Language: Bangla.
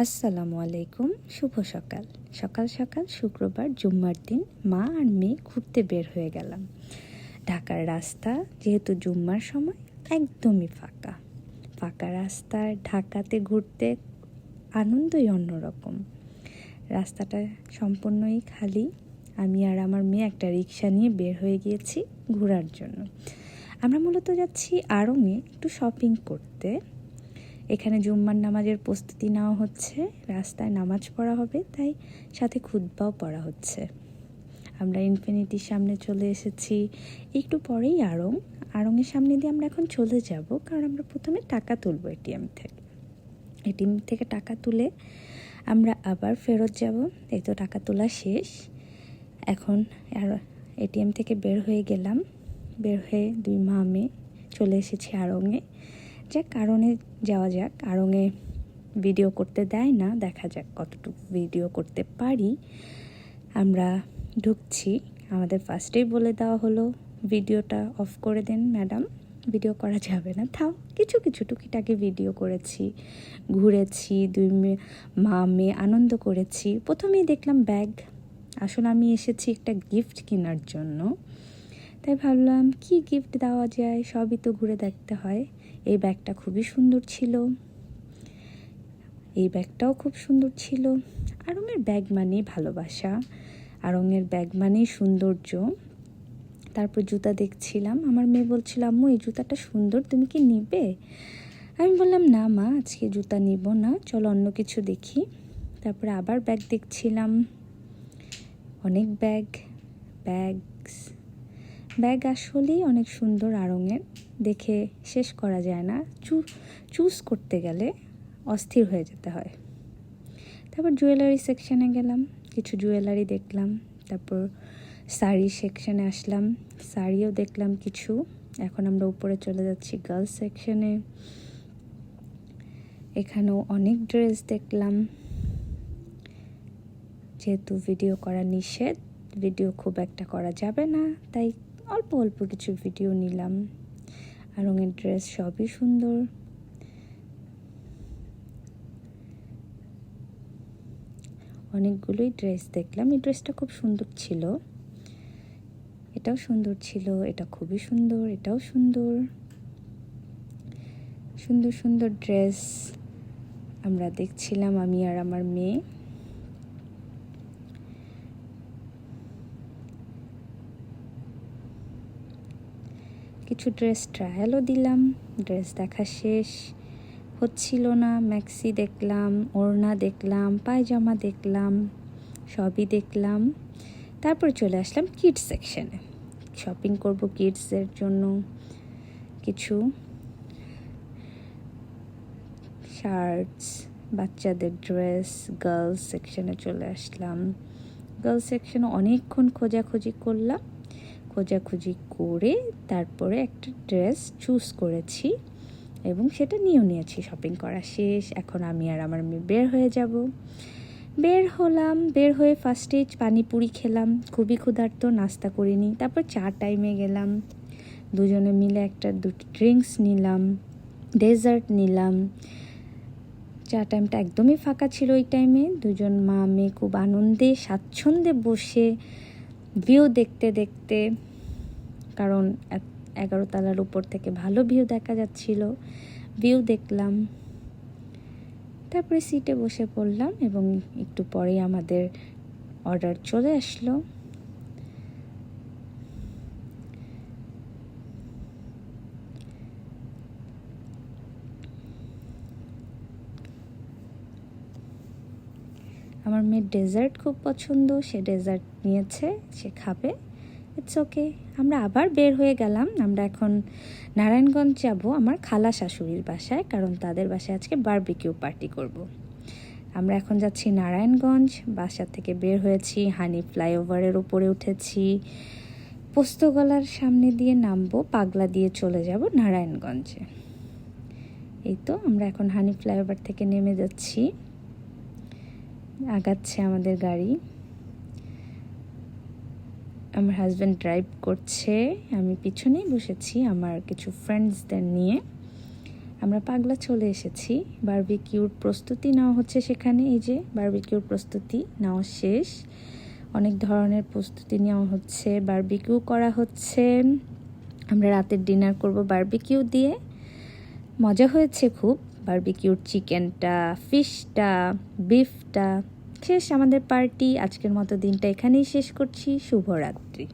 আসসালামু আলাইকুম। শুভ সকাল। সকাল সকাল শুক্রবার জুম্মার দিন মা আর মেয়ে ঘুরতে বের হয়ে গেলাম। ঢাকার রাস্তা যেহেতু জুম্মার সময় একদমই ফাঁকা। ফাঁকা রাস্তায় ঢাকাতে ঘুরতে আনন্দই অন্যরকম। রাস্তাটা সম্পূর্ণই খালি। আমি আর আমার মেয়ে একটা রিক্সা নিয়ে বের হয়ে গিয়েছি ঘোরার জন্য। আমরা মূলত যাচ্ছি আড়ংয়ে একটু শপিং করতে। এখানে জুম্মার নামাজের প্রস্তুতি নেওয়া হচ্ছে, রাস্তায় নামাজ পড়া হবে, তাই সাথে খুতবাও পড়া হচ্ছে। আমরা ইনফিনিটির সামনে চলে এসেছি। একটু পরেই আড়ংয়ের সামনে দিয়ে আমরা এখন চলে যাব, কারণ আমরা প্রথমে টাকা তুলব এটিএম থেকে টাকা তুলে আমরা আবার ফেরত যাব। এই তো টাকা তোলা শেষ। এখন আর এটিএম থেকে বের হয়ে গেলাম। বের হয়ে দুই মা মেয়ে চলে এসেছি আড়ংয়ে। কারণে যাওয়া যাক। আড়ংয়ে ভিডিও করতে দেয় না, দেখা যাক কতটুকু ভিডিও করতে পারি। আমরা ঢুকছি। আমাদের ফার্স্টেই বলে দেওয়া হলো ভিডিওটা অফ করে দেন ম্যাডাম, ভিডিও করা যাবে না। তাও কিছু কিছু টুকিটাকি ভিডিও করেছি, ঘুরেছি, দুই মা মেয়ে আনন্দ করেছি। প্রথমেই দেখলাম ব্যাগ। আসলে আমি এসেছি একটা গিফট কেনার জন্য, তাই ভাবলাম কি গিফট দেওয়া যায়, সবই তো ঘুরে দেখতে হয়। এই ব্যাগটা খুবই সুন্দর ছিল, এই ব্যাগটাও খুব সুন্দর ছিল। আড়ংয়ের ব্যাগ মানেই ভালোবাসা, আড়ংয়ের ব্যাগ মানেই সৌন্দর্য। তারপর জুতা দেখছিলাম। আমার মেয়ে বলছিল, আম্মু এই জুতাটা সুন্দর, তুমি কি নিবে? আমি বললাম না মা, আজকে জুতা নিব না, চলো অন্য কিছু দেখি। তারপরে আবার ব্যাগ দেখছিলাম, অনেক ব্যাগ আসলেই অনেক সুন্দর। আড়ংয়ের দেখে শেষ করা যায় না, চুজ করতে গেলে অস্থির হয়ে যেতে হয়। তারপর জুয়েলারি সেকশানে গেলাম, কিছু জুয়েলারি দেখলাম। তারপর শাড়ি সেকশানে আসলাম, শাড়িও দেখলাম কিছু। এখন আমরা উপরে চলে যাচ্ছি গার্লস সেকশানে। এখানেও অনেক ড্রেস দেখলাম। যেহেতু ভিডিও করা নিষেধ, ভিডিও খুব একটা করা যাবে না, তাই অল্প অল্প কিছু ভিডিও নিলাম। আড়ংয়ের ড্রেস সবই সুন্দর। অনেকগুলোই ড্রেস দেখলাম। এই ড্রেসটা খুব সুন্দর ছিল, এটাও সুন্দর ছিল, এটা খুবই সুন্দর, এটাও সুন্দর। সুন্দর সুন্দর ড্রেস আমরা দেখছিলাম, আমি আর আমার মেয়ে। কিছু ড্রেস ট্রায়ালও দিলাম। ড্রেস দেখা শেষ হচ্ছিল না। ম্যাক্সি দেখলাম, ওড়না দেখলাম, পায়জামা দেখলাম, সবই দেখলাম। তারপর চলে আসলাম কিডস সেকশনে। শপিং করব কিডসের জন্য। কিছু শার্টস, বাচ্চাদের ড্রেস। গার্লস সেকশনে চলে আসলাম। গার্লস সেকশনে অনেকক্ষণ খোঁজাখুঁজি করলাম। খোঁজাখুঁজি করে তারপরে একটা ড্রেস চুজ করেছি এবং সেটা নিয়েও নিয়েছি। শপিং করা শেষ। এখন আমি আর আমার মেয়ে বের হয়ে যাব। বের হলাম। বের হয়ে ফার্স্টেই পানিপুরি খেলাম, খুবই ক্ষুধার্ত, নাস্তা করিনি। তারপর চা টাইমে গেলাম, দুজনে মিলে দুটো ড্রিঙ্কস নিলাম, ডেজার্ট নিলাম। চা টাইমটা একদমই ফাঁকা ছিল ওই টাইমে। দুজন মা মেয়ে খুব আনন্দে স্বাচ্ছন্দ্যে বসে ভিউ দেখতে দেখতে, কারণ 11 তলার উপর থেকে ভালো ভিউ দেখা যাচ্ছিল, ভিউ দেখলাম। তারপরে সিটে বসে পড়লাম এবং একটু পরেই আমাদের অর্ডার চলে আসলো। আমার মেয়ের ডেজার্ট খুব পছন্দ, সে ডেজার্ট নিয়েছে, সে খাবে, ইটস ওকে। আমরা আবার বের হয়ে গেলাম। আমরা এখন নারায়ণগঞ্জ যাব আমার খালা শাশুড়ির বাসায়, কারণ তাদের বাসায় আজকে বারবিকিউ পার্টি করব। আমরা এখন যাচ্ছি নারায়ণগঞ্জ। বাসা থেকে বের হয়েছি, হানি ফ্লাইওভারের উপরে উঠেছি, পোস্তগলার সামনে দিয়ে নামবো, পাগলা দিয়ে চলে যাব নারায়ণগঞ্জে। এই তো আমরা এখন হানি ফ্লাইওভার থেকে নেমে যাচ্ছি। আগাচ্ছে আমাদের গাড়ি। আমার হাজব্যান্ড ড্রাইভ করছে, আমি পিছনেই বসেছি আমার কিছু ফ্রেন্ডসদের নিয়ে। আমরা পাগলা চলে এসেছি। বারবিকিউর প্রস্তুতি নেওয়া হচ্ছে সেখানে। এই যে বারবিকিউর প্রস্তুতি নেওয়া শেষ। অনেক ধরনের প্রস্তুতি নেওয়া হচ্ছে, বারবিকিউ করা হচ্ছে। আমরা রাতের ডিনার করব বারবিকিউ দিয়ে। মজা হয়েছে খুব। বারবিকিউর চিকেনটা, ফিশটা, বিফটা। শেষ আমাদের পার্টি। আজকের মতো দিনটা এখানেই শেষ করছি। শুভরাত্রি।